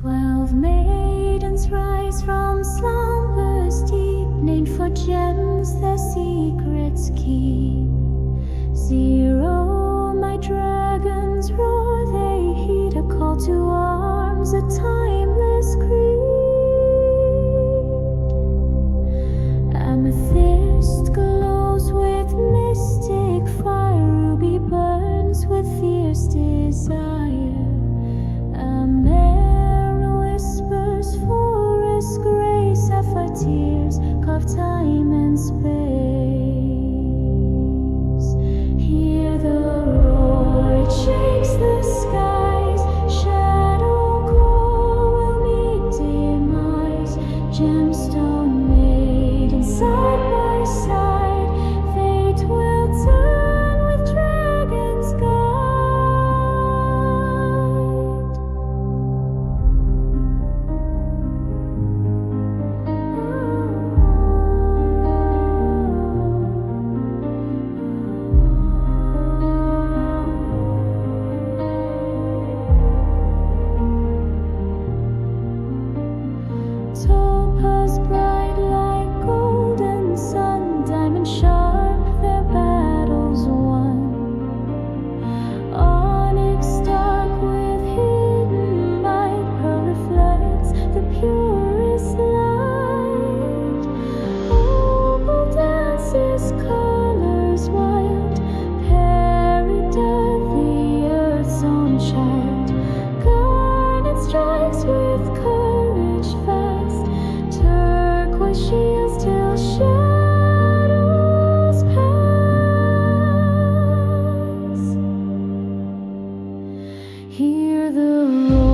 12 maidens rise from slumbers deep, named for gems their secrets keep. 0, my dragons roar, they heed a call to arms, a timeless creed. Amethyst glows with mystic fire, ruby burns with fierce desire. Forest gray, sapphire tears carve time and space. Hear the roar, it shakes the skies. Shadow core will meet demise. Gemstone maiden side by side. Fate will turn with dragon's guide. Topaz bright like golden sun, diamond sharp their battles won. Onyx dark with hidden might, pearl reflects the purest light. Opal dances colors wild, Peridot the earth's own child. Garnet strikes with courage fast, turquoise shields till shadows pass. Hear the roar.